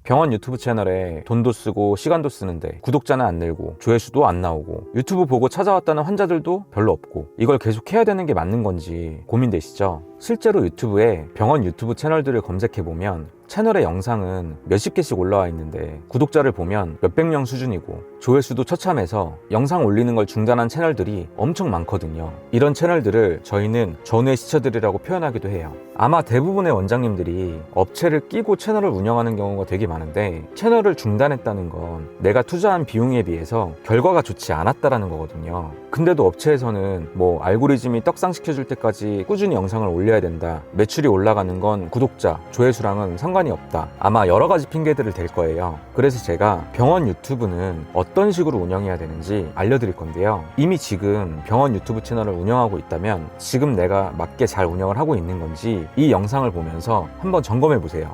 병원 유튜브 채널에 돈도 쓰고 시간도 쓰는데 구독자는 안 늘고 조회수도 안 나오고 유튜브 보고 찾아왔다는 환자들도 별로 없고 이걸 계속 해야 되는 게 맞는 건지 고민되시죠? 실제로 유튜브에 병원 유튜브 채널들을 검색해보면 채널의 영상은 몇십 개씩 올라와 있는데 구독자를 보면 몇백 명 수준이고 조회수도 처참해서 영상 올리는 걸 중단한 채널들이 엄청 많거든요. 이런 채널들을 저희는 전회시쳐드리라고 표현하기도 해요. 아마 대부분의 원장님들이 업체를 끼고 채널을 운영하는 경우가 되게 많은데 채널을 중단했다는 건 내가 투자한 비용에 비해서 결과가 좋지 않았다라는 거거든요. 근데도 업체에서는 뭐 알고리즘이 떡상시켜줄 때까지 꾸준히 영상을 올려야 된다, 매출이 올라가는 건 구독자, 조회수랑은 상관이 없다, 아마 여러 가지 핑계들을 댈 거예요. 그래서 제가 병원 유튜브는 어떤 식으로 운영해야 되는지 알려드릴 건데요. 이미 지금 병원 유튜브 채널을 운영하고 있다면 지금 내가 맞게 잘 운영을 하고 있는 건지 이 영상을 보면서 한번 점검해 보세요.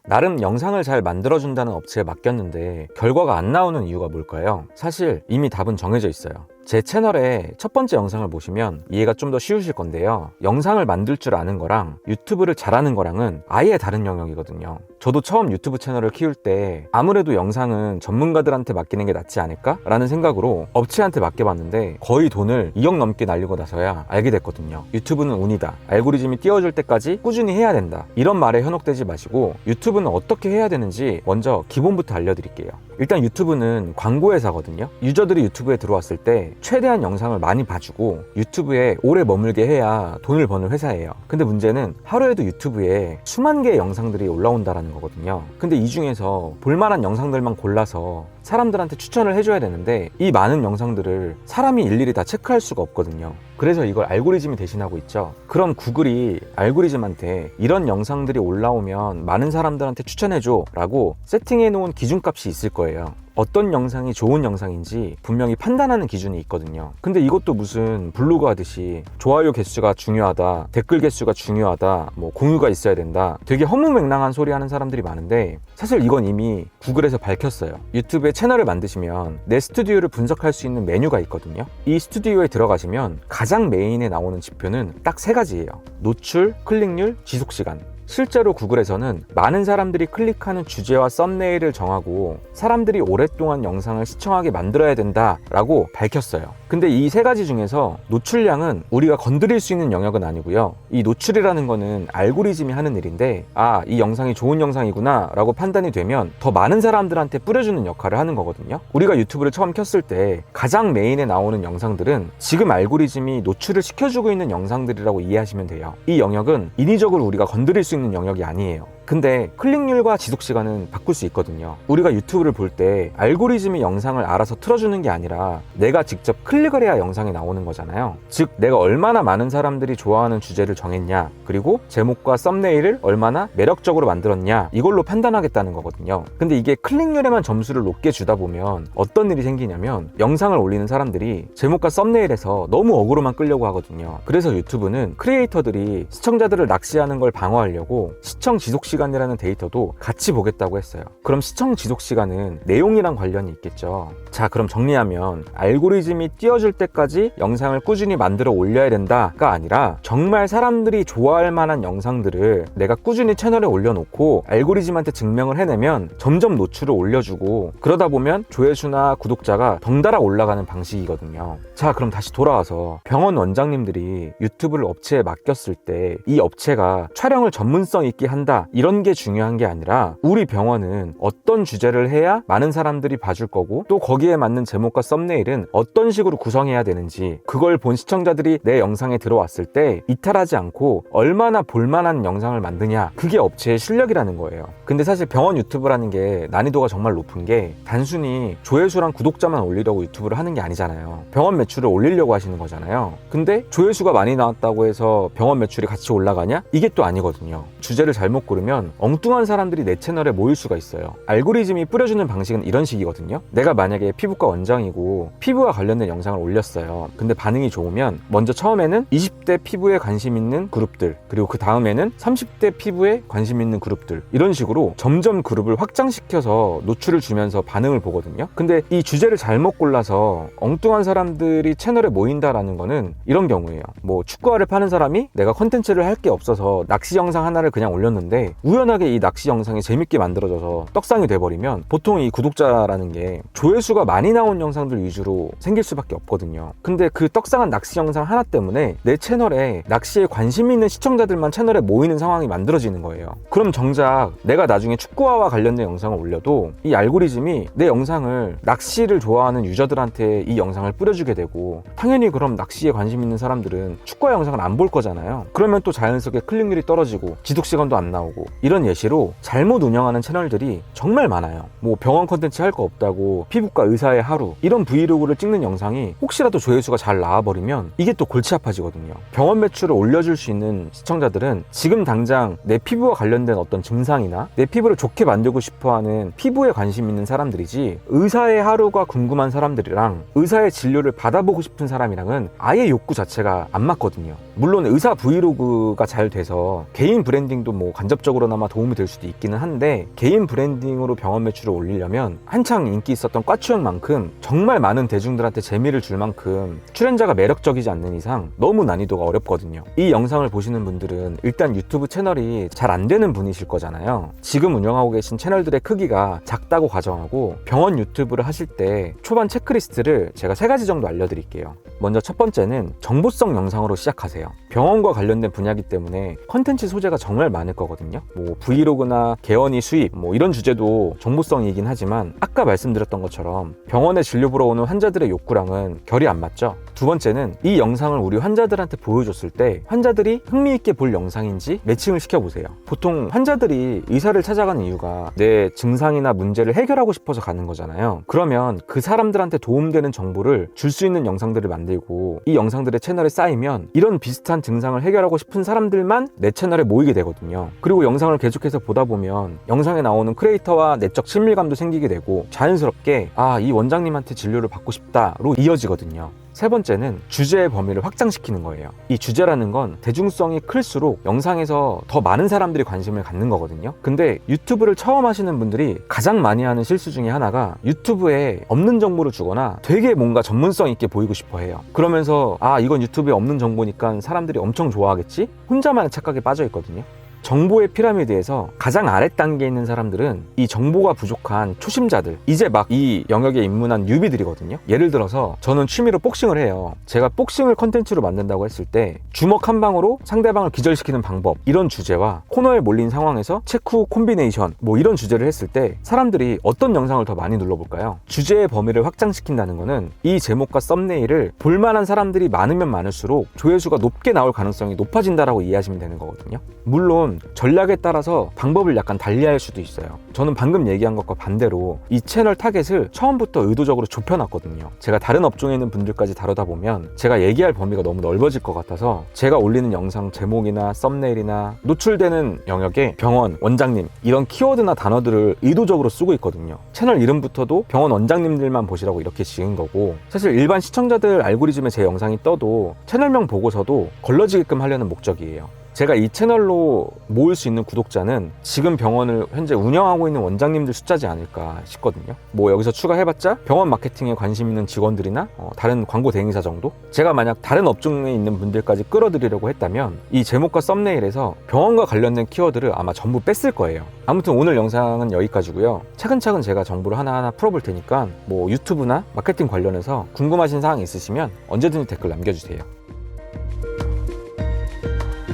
나름 영상을 잘 만들어준다는 업체에 맡겼는데 결과가 안 나오는 이유가 뭘까요? 사실 이미 답은 정해져 있어요. 제 채널의 첫 번째 영상을 보시면 이해가 좀 더 쉬우실 건데요. 영상을 만들 줄 아는 거랑 유튜브를 잘하는 거랑은 아예 다른 영역이거든요. 저도 처음 유튜브 채널을 키울 때 아무래도 영상은 전문가들한테 맡기는 게 낫지 않을까? 라는 생각으로 업체한테 맡겨봤는데 거의 돈을 2억 넘게 날리고 나서야 알게 됐거든요. 유튜브는 운이다. 알고리즘이 띄워줄 때까지 꾸준히 해야 된다. 이런 말에 현혹되지 마시고 유튜브는 어떻게 해야 되는지 먼저 기본부터 알려드릴게요. 일단 유튜브는 광고 회사거든요. 유저들이 유튜브에 들어왔을 때 최대한 영상을 많이 봐주고 유튜브에 오래 머물게 해야 돈을 버는 회사예요. 근데 문제는 하루에도 유튜브에 수만 개의 영상들이 올라온다라는 거거든요. 근데 이 중에서 볼만한 영상들만 골라서 사람들한테 추천을 해줘야 되는데 이 많은 영상들을 사람이 일일이 다 체크할 수가 없거든요. 그래서 이걸 알고리즘이 대신하고 있죠. 그럼 구글이 알고리즘한테 이런 영상들이 올라오면 많은 사람들한테 추천해줘 라고 세팅해 놓은 기준값이 있을 거예요. 어떤 영상이 좋은 영상인지 분명히 판단하는 기준이 있거든요. 근데 이것도 무슨 블로그 하듯이 좋아요 개수가 중요하다, 댓글 개수가 중요하다, 뭐 공유가 있어야 된다, 되게 허무맹랑한 소리 하는 사람들이 많은데 사실 이건 이미 구글에서 밝혔어요. 유튜브에 채널을 만드시면 내 스튜디오를 분석할 수 있는 메뉴가 있거든요. 이 스튜디오에 들어가시면 가장 메인에 나오는 지표는 딱 3가지예요. 노출, 클릭률, 지속시간. 실제로 구글에서는 많은 사람들이 클릭하는 주제와 썸네일을 정하고 사람들이 오랫동안 영상을 시청하게 만들어야 된다라고 밝혔어요. 근데 이 3가지 중에서 노출량은 우리가 건드릴 수 있는 영역은 아니고요. 이 노출이라는 거는 알고리즘이 하는 일인데 이 영상이 좋은 영상이구나 라고 판단이 되면 더 많은 사람들한테 뿌려주는 역할을 하는 거거든요. 우리가 유튜브를 처음 켰을 때 가장 메인에 나오는 영상들은 지금 알고리즘이 노출을 시켜주고 있는 영상들이라고 이해하시면 돼요. 이 영역은 인위적으로 우리가 건드릴 수 있는 영역이 아니에요. 근데 클릭률과 지속시간은 바꿀 수 있거든요. 우리가 유튜브를 볼 때 알고리즘이 영상을 알아서 틀어주는 게 아니라 내가 직접 클릭을 해야 영상이 나오는 거잖아요. 즉 내가 얼마나 많은 사람들이 좋아하는 주제를 정했냐, 그리고 제목과 썸네일을 얼마나 매력적으로 만들었냐, 이걸로 판단하겠다는 거거든요. 근데 이게 클릭률에만 점수를 높게 주다 보면 어떤 일이 생기냐면 영상을 올리는 사람들이 제목과 썸네일에서 너무 어그로만 끌려고 하거든요. 그래서 유튜브는 크리에이터들이 시청자들을 낚시하는 걸 방어하려고 시청 지속시간이라는 데이터도 같이 보겠다고 했어요. 그럼 시청 지속시간은 내용이랑 관련이 있겠죠. 자, 그럼 정리하면 알고리즘이 띄워줄 때까지 영상을 꾸준히 만들어 올려야 된다가 아니라 정말 사람들이 좋아할 만한 영상들을 내가 꾸준히 채널에 올려놓고 알고리즘한테 증명을 해내면 점점 노출을 올려주고 그러다 보면 조회수나 구독자가 덩달아 올라가는 방식이거든요. 자, 그럼 다시 돌아와서 병원 원장님들이 유튜브를 업체에 맡겼을 때 이 업체가 촬영을 전문성 있게 한다, 이런 게 중요한 게 아니라 우리 병원은 어떤 주제를 해야 많은 사람들이 봐줄 거고 또 거기에 맞는 제목과 썸네일은 어떤 식으로 구성해야 되는지, 그걸 본 시청자들이 내 영상에 들어왔을 때 이탈하지 않고 얼마나 볼만한 영상을 만드냐, 그게 업체의 실력이라는 거예요. 근데 사실 병원 유튜브라는 게 난이도가 정말 높은 게 단순히 조회수랑 구독자만 올리려고 유튜브를 하는 게 아니잖아요. 병원 매출을 올리려고 하시는 거잖아요. 근데 조회수가 많이 나왔다고 해서 병원 매출이 같이 올라가냐? 이게 또 아니거든요. 주제를 잘못 고르면 엉뚱한 사람들이 내 채널에 모일 수가 있어요. 알고리즘이 뿌려주는 방식은 이런 식이거든요. 내가 만약에 피부과 원장이고 피부와 관련된 영상을 올렸어요. 근데 반응이 좋으면 먼저 처음에는 20대 피부에 관심 있는 그룹들, 그리고 그 다음에는 30대 피부에 관심 있는 그룹들, 이런 식으로 점점 그룹을 확장시켜서 노출을 주면서 반응을 보거든요. 근데 이 주제를 잘못 골라서 엉뚱한 사람들이 채널에 모인다라는 거는 이런 경우예요. 뭐 축구화를 파는 사람이 내가 컨텐츠를 할 게 없어서 낚시 영상 하나를 그냥 올렸는데 우연하게 이 낚시 영상이 재밌게 만들어져서 떡상이 돼버리면 보통 이 구독자라는 게 조회수가 많이 나온 영상들 위주로 생길 수밖에 없거든요. 근데 그 떡상한 낚시 영상 하나 때문에 내 채널에 낚시에 관심 있는 시청자들만 채널에 모이는 상황이 만들어지는 거예요. 그럼 정작 내가 나중에 축구화와 관련된 영상을 올려도 이 알고리즘이 내 영상을 낚시를 좋아하는 유저들한테 이 영상을 뿌려주게 되고, 당연히 그럼 낚시에 관심 있는 사람들은 축구화 영상을 안 볼 거잖아요. 그러면 또 자연스럽게 클릭률이 떨어지고 지속 시간도 안 나오고, 이런 예시로 잘못 운영하는 채널들이 정말 많아요. 뭐 병원 컨텐츠 할 거 없다고 피부과 의사의 하루 이런 브이로그를 찍는 영상이 혹시라도 조회수가 잘 나와버리면 이게 또 골치 아파지거든요. 병원 매출을 올려줄 수 있는 시청자들은 지금 당장 내 피부와 관련된 어떤 증상이나 내 피부를 좋게 만들고 싶어하는 피부에 관심 있는 사람들이지, 의사의 하루가 궁금한 사람들이랑 의사의 진료를 받아보고 싶은 사람이랑은 아예 욕구 자체가 안 맞거든요. 물론 의사 브이로그가 잘 돼서 개인 브랜딩도 뭐 간접적으로나마 도움이 될 수도 있기는 한데, 개인 브랜딩으로 병원 매출을 올리려면 한창 인기 있었던 과추형만큼 정말 많은 대중들한테 재미를 줄 만큼 출연자가 매력적이지 않는 이상 너무 난이도가 어렵거든요. 이 영상을 보시는 분들은 일단 유튜브 채널이 잘 안 되는 분이실 거잖아요. 지금 운영하고 계신 채널들의 크기가 작다고 가정하고 병원 유튜브를 하실 때 초반 체크리스트를 제가 3가지 정도 알려드릴게요. 먼저 첫 번째는 정보성 영상으로 시작하세요. 병원과 관련된 분야이기 때문에 컨텐츠 소재가 정말 많을 거거든요. 뭐 브이로그나 개원이 수입 뭐 이런 주제도 정보성이긴 하지만 아까 말씀드렸던 것처럼 병원에 진료 보러 오는 환자들의 욕구랑은 결이 안 맞죠. 두 번째는 이 영상을 우리 환자들한테 보여줬을 때 환자들이 흥미있게 볼 영상인지 매칭을 시켜보세요. 보통 환자들이 의사를 찾아가는 이유가 내 증상이나 문제를 해결하고 싶어서 가는 거잖아요. 그러면 그 사람들한테 도움되는 정보를 줄 수 있는 영상들을 만들고 이 영상들의 채널에 쌓이면 이런 비슷한 증상을 해결하고 싶은 사람들만 내 채널에 모이게 되거든요. 그리고 영상을 계속해서 보다 보면 영상에 나오는 크리에이터와 내적 친밀감도 생기게 되고 자연스럽게 이 원장님한테 진료를 받고 싶다로 이어지거든요. 세 번째는 주제의 범위를 확장시키는 거예요. 이 주제라는 건 대중성이 클수록 영상에서 더 많은 사람들이 관심을 갖는 거거든요. 근데 유튜브를 처음 하시는 분들이 가장 많이 하는 실수 중에 하나가 유튜브에 없는 정보를 주거나 되게 뭔가 전문성 있게 보이고 싶어 해요. 그러면서 이건 유튜브에 없는 정보니까 사람들이 엄청 좋아하겠지? 혼자만의 착각에 빠져 있거든요. 정보의 피라미드에서 가장 아랫 단계에 있는 사람들은 이 정보가 부족한 초심자들, 이제 막 이 영역에 입문한 뉴비들이거든요. 예를 들어서 저는 취미로 복싱을 해요. 제가 복싱을 컨텐츠로 만든다고 했을 때 주먹 한 방으로 상대방을 기절시키는 방법, 이런 주제와 코너에 몰린 상황에서 체크 콤비네이션 뭐 이런 주제를 했을 때 사람들이 어떤 영상을 더 많이 눌러볼까요? 주제의 범위를 확장시킨다는 거는 이 제목과 썸네일을 볼만한 사람들이 많으면 많을수록 조회수가 높게 나올 가능성이 높아진다라고 이해하시면 되는 거거든요. 물론 전략에 따라서 방법을 약간 달리할 수도 있어요. 저는 방금 얘기한 것과 반대로 이 채널 타겟을 처음부터 의도적으로 좁혀놨거든요. 제가 다른 업종에 있는 분들까지 다루다 보면 제가 얘기할 범위가 너무 넓어질 것 같아서 제가 올리는 영상 제목이나 썸네일이나 노출되는 영역에 병원, 원장님 이런 키워드나 단어들을 의도적으로 쓰고 있거든요. 채널 이름부터도 병원 원장님들만 보시라고 이렇게 지은 거고, 사실 일반 시청자들 알고리즘에 제 영상이 떠도 채널명 보고서도 걸러지게끔 하려는 목적이에요. 제가 이 채널로 모을 수 있는 구독자는 지금 병원을 현재 운영하고 있는 원장님들 숫자지 않을까 싶거든요. 뭐 여기서 추가해봤자 병원 마케팅에 관심 있는 직원들이나 다른 광고 대행사 정도? 제가 만약 다른 업종에 있는 분들까지 끌어들이려고 했다면 이 제목과 썸네일에서 병원과 관련된 키워드를 아마 전부 뺐을 거예요. 아무튼 오늘 영상은 여기까지고요. 차근차근 제가 정보를 하나하나 풀어볼 테니까 뭐 유튜브나 마케팅 관련해서 궁금하신 사항 있으시면 언제든지 댓글 남겨주세요.